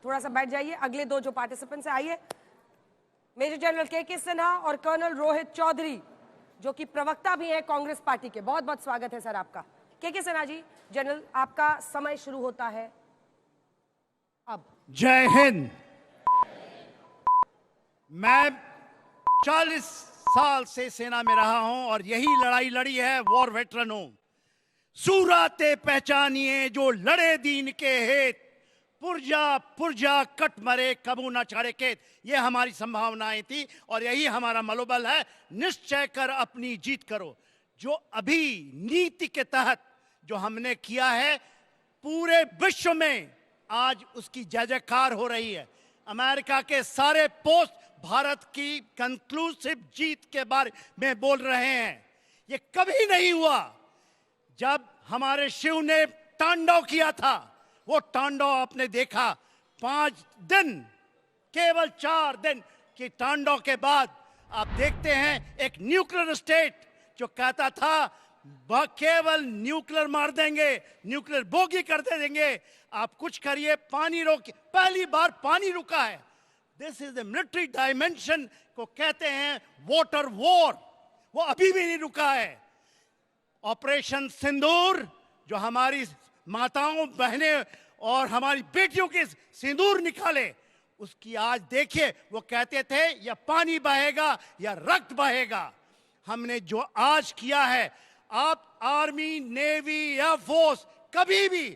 थोड़ा सा बैठ जाइए। अगले दो जो पार्टिसिपेंट्स हैं, आइए। मेजर जनरल के सिन्हा और कर्नल रोहित चौधरी, जो कि प्रवक्ता भी हैं कांग्रेस पार्टी के। बहुत बहुत स्वागत है सर आपका। के सिन्हा जी, जनरल आपका समय शुरू होता है अब। जय हिंद। मैं 40 साल से सेना में रहा हूं और यही लड़ाई लड़ी है, वॉर वेटरन हूं। सूराते पहचानिए जो लड़े दीन के हेत, पुरजा पुरजा कट मरे कबू न छाड़े खेत। ये हमारी संभावनाएं थी और यही हमारा मनोबल है। निश्चय कर अपनी जीत करो। जो अभी नीति के तहत जो हमने किया है, पूरे विश्व में आज उसकी जय जयकार हो रही है। अमेरिका के सारे पोस्ट भारत की कंक्लूसिव जीत के बारे में बोल रहे हैं। ये कभी नहीं हुआ। जब हमारे शिव ने तांडव किया था, वो तांडव आपने देखा। 5 दिन, केवल 4 दिन के तांडव के बाद आप देखते हैं एक न्यूक्लियर स्टेट जो कहता था केवल न्यूक्लियर मार देंगे, न्यूक्लियर बोगी कर देंगे, आप कुछ करिए, पानी रोक। पहली बार पानी रुका है। This is the military dimension को कहते हैं वाटर वॉर। वो अभी भी नहीं रुका है। ऑपरेशन सिंदूर जो हमारी माताओं बहनें और हमारी बेटियों के सिंदूर निकाले, उसकी आज देखिए। वो कहते थे या पानी बहेगा या रक्त बहेगा। हमने जो आज किया है, आप आर्मी, नेवी, एयरफोर्स कभी भी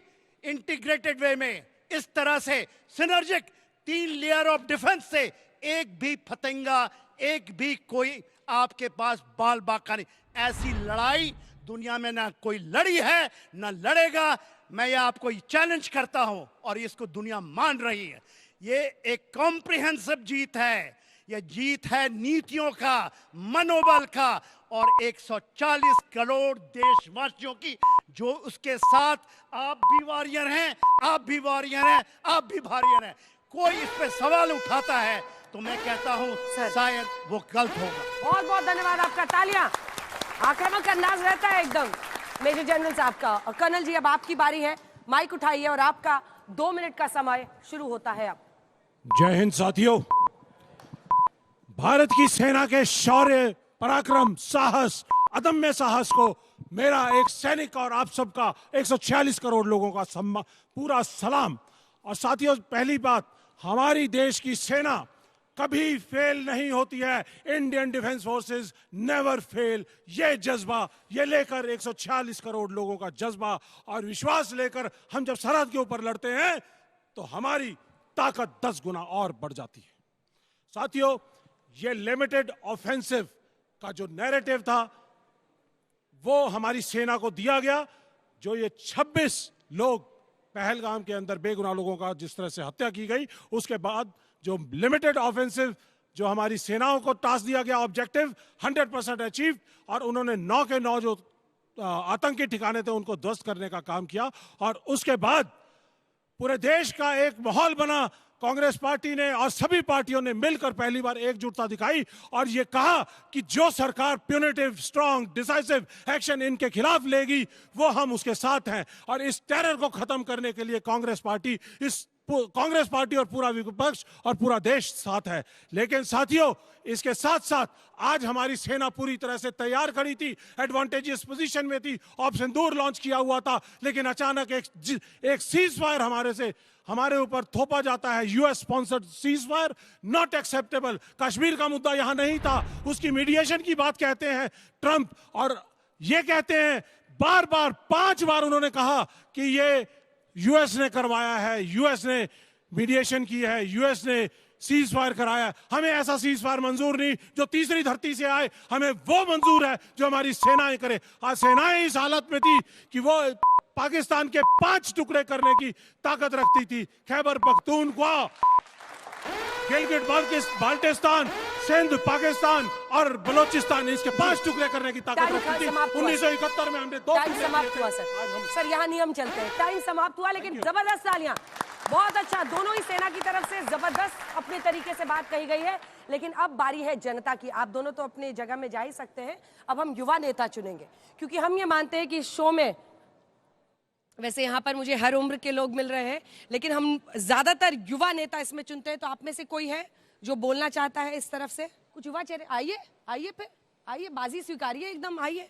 इंटीग्रेटेड वे में इस तरह से सिनर्जिक 3 लेयर ऑफ डिफेंस से एक भी फतंगा, एक भी कोई आपके पास बाल बाका नहीं। ऐसी लड़ाई दुनिया में ना कोई लड़ी है ना लड़ेगा। मैं ये आपको चैलेंज करता हूं और इसको दुनिया मान रही है। ये एक कॉम्प्रिहेंसिव जीत है। ये जीत है नीतियों का, मनोबल का और 140 करोड़ देशवासियों की, जो उसके साथ आप भी वॉरियर हैं, आप भी वॉरियर हैं, आप भी वॉरियर हैं। कोई इस पे सवाल उठाता है तो मैं कहता हूं शायद वो गलत होगा। बहुत बहुत धन्यवाद आपका। तालियां। आक्रामक अंदाज रहता है एकदम मेजर जनरल साहब का। और कर्नल जी, अब आपकी बारी है। माइक उठाइए और आपका 2 मिनट का समय शुरू होता है अब। जय हिंद साथियों। भारत की सेना के शौर्य, पराक्रम, साहस, अदम्य साहस को मेरा एक सैनिक और आप सबका 146 करोड़ लोगों का पूरा सलाम। और साथियों, पहली बात, हमारी देश की सेना कभी फेल नहीं होती है। Indian defence forces never fail. ये जज्बा, ये लेकर 146 करोड़ लोगों का जज्बा और विश्वास लेकर हम जब सरहद के ऊपर लड़ते हैं तो हमारी ताकत 10 गुना और बढ़ जाती है। साथियों, ये लिमिटेड ऑफेंसिव का जो नैरेटिव था वो हमारी सेना को दिया गया। जो ये 26 लोग पहलगाम के अंदर बेगुनाह लोगों का जिस तरह से हत्या की गई, उसके बाद जो लिमिटेड ऑफेंसिव जो हमारी सेनाओं को टास्क दिया गया, ऑब्जेक्टिव 100% अचीव। और उन्होंने 9 के 9 जो आतंकी ठिकाने थे उनको ध्वस्त करने का काम किया। और उसके बाद पूरे देश का एक माहौल बना। कांग्रेस पार्टी ने और सभी पार्टियों ने मिलकर पहली बार एकजुटता दिखाई और ये कहा कि जो सरकार प्यूनिटिव, स्ट्रॉन्ग, डिसाइसिव एक्शन इनके खिलाफ लेगी वो हम उसके साथ हैं। और इस टेरर को खत्म करने के लिए कांग्रेस पार्टी और पूरा विपक्ष और पूरा देश साथ है। लेकिन साथियों, इसके साथ साथ आज हमारी सेना पूरी तरह से तैयार खड़ी थी, एडवांटेजियस पोजीशन में थी। ऑपरेशन सिंदूर लॉन्च किया हुआ था, लेकिन अचानक एक सीज फायर हमारे ऊपर थोपा जाता है। US sponsored cease fire, not acceptable. Kashmir का मुद्दा यहां नहीं था, उसकी मीडिएशन की बात कहते हैं ट्रंप। और ये कहते हैं बार बार 5 बार उन्होंने कहा कि ये यूएस ने करवाया है, यूएस ने मीडिएशन की है, यूएस ने सीज फायर कराया। हमें ऐसा सीज फायर मंजूर नहीं जो तीसरी धरती से आए। हमें वो मंजूर है जो हमारी सेनाएं करे। आज सेनाएं इस हालत में थी कि वो पाकिस्तान के 5 टुकड़े करने की ताकत रखती थी। खैबर पख्तूनख्वा, गिलगिट बाल्टिस्तान, सिंध, पाकिस्तान और बलोचिस्तान, इसके 5 टुकड़े करने की ताकत रखती थी। 1971 में हमने 2 टाइम समाप्त हुआ सर यहाँ नियम चलते हैं। टाइम समाप्त हुआ, लेकिन जबरदस्त तालियां। बहुत अच्छा, दोनों ही सेना की तरफ से जबरदस्त अपने तरीके से बात कही गई है। लेकिन अब बारी है जनता की। आप दोनों तो अपने जगह में जा ही सकते हैं, अब हम युवा नेता चुनेंगे, क्योंकि हम ये मानते हैं कि शो में वैसे यहाँ पर मुझे हर उम्र के लोग मिल रहे हैं, लेकिन हम ज्यादातर युवा नेता इसमें चुनते हैं। तो आप में से कोई है जो बोलना चाहता है इस तरफ से? कुछ युवा चेहरे, आइए आइए, फिर आइए, बाजी स्वीकारिए एकदम, आइए।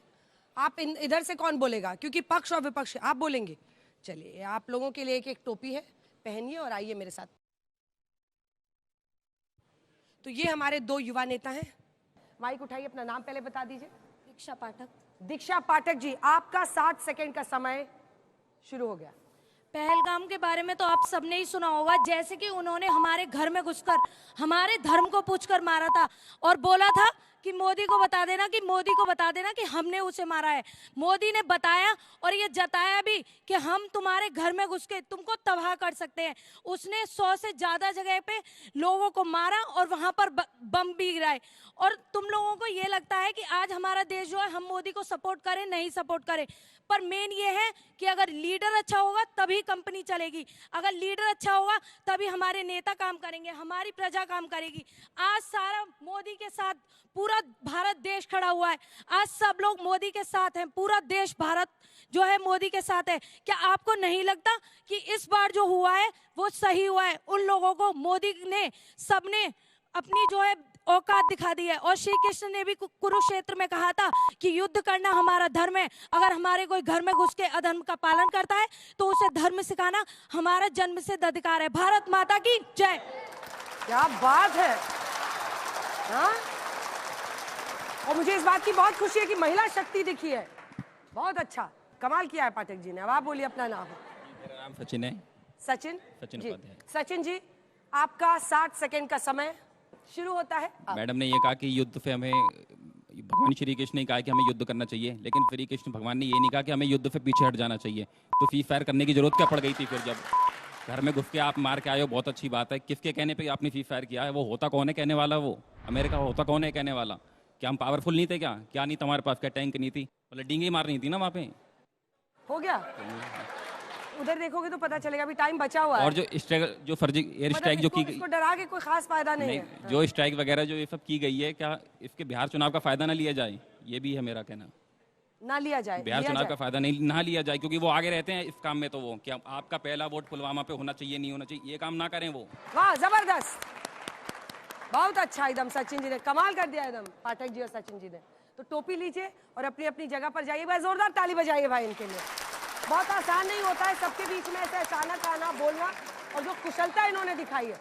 आप इधर से कौन बोलेगा? क्योंकि पक्ष और विपक्ष आप बोलेंगे। चलिए, आप लोगों के लिए एक टोपी है, पहनिए और आइए मेरे साथ। तो ये हमारे दो युवा नेता हैं। माइक उठाइए, अपना नाम पहले बता दीजिए। दीक्षा पाठक। दीक्षा पाठक जी, आपका 60 सेकंड का समय शुरू हो गया। पहलगाम के बारे में तो आप सबने ही सुना होगा, जैसे कि उन्होंने हमारे घर में घुसकर हमारे धर्म को पूछकर मारा था और बोला था कि मोदी को बता देना कि हमने उसे मारा है। मोदी ने बताया और ये जताया भी कि हम तुम्हारे घर में घुस के तुमको तबाह कर सकते हैं। उसने 100 से ज्यादा जगह पे लोगों को मारा और वहां पर बम भी गिराए। और तुम लोगों को ये लगता है कि आज हमारा देश जो है, हम मोदी को सपोर्ट करें नहीं सपोर्ट करें, पर मेन ये है कि अगर लीडर अच्छा होगा तभी कंपनी चलेगी, अगर लीडर अच्छा होगा तभी हमारे नेता काम करेंगे, हमारी प्रजा काम करेगी। आज सारा मोदी के साथ पूरा भारत देश खड़ा हुआ है, आज सब लोग मोदी के साथ हैं, पूरा देश भारत जो है मोदी के साथ है। क्या आपको नहीं लगता कि इस बार जो हुआ है वो सही हुआ है? उन लोगों को मोदी ने सबने अपनी जो है औकात दिखा दी है। और श्री कृष्ण ने भी कुरुक्षेत्र में कहा था कि युद्ध करना हमारा धर्म है। अगर हमारे कोई घर में घुस के अधर्म का पालन करता है तो उसे धर्म सिखाना हमारा जन्मसिद्ध अधिकार है। भारत माता की जय। क्या बात है, हाँ? और मुझे इस बात की बहुत खुशी है कि महिला शक्ति दिखी है। बहुत अच्छा, कमाल किया है पाठक जी ने। अब आप बोलिए अपना नाम। मेरा नाम सचिन है। सचिन जी, उपाध्याय। सचिन जी, आपका 60 सेकंड का समय शुरू होता है। मैडम ने ये कहा कि युद्ध पे हमें, भगवान श्री कृष्ण ने कहा कि हमें युद्ध करना चाहिए, लेकिन श्री कृष्ण भगवान ने ये नहीं कहा कि हमें युद्ध से पीछे हट जाना चाहिए। तो फ्री फायर करने की जरूरत क्या पड़ गई थी? फिर जब घर में घुस के आप मार के आए हो, बहुत अच्छी बात है। किसके कहने पे आपने फ्री फायर किया है? वो होता कौन है कहने वाला? वो अमेरिका होता कौन है कहने वाला? क्या हम पावरफुल नहीं थे? क्या नहीं था हमारे पास? क्या टैंक नहीं थी? मतलब डींगे मारनी थी ना वहाँ पे। हो गया, उधर देखोगे तो पता चलेगा। अभी टाइम बचा हुआ है। और जो स्ट्राइक, जो फर्जी एयर स्ट्राइक जो की गई, इसको डरा के कोई खास फायदा नहीं है। जो स्ट्राइक वगैरह जो ये सब की गई है, क्या इसके बिहार चुनाव का फायदा ना लिया जाए? ये भी है मेरा कहना। ना लिया जाए, बिहार लिया चुनाव जाए। का फायदा नहीं ना लिया जाए, क्योंकि वो आगे रहते हैं इस काम में। तो वो क्या आपका पहला वोट पुलवामा पे होना चाहिए, नहीं होना चाहिए, ये काम ना करें वो। वाह, जबरदस्त, बहुत अच्छा, एकदम सचिन जी ने कमाल कर दिया एकदम, पाठक जी और सचिन जी ने। तो टोपी लीजिए और अपनी अपनी जगह पर जाइए। भाई जोरदार ताली बजाइए भाई इनके लिए। बहुत आसान नहीं होता है सबके बीच में ऐसे अचानक आना, बोलना, और जो कुशलता इन्होंने दिखाई है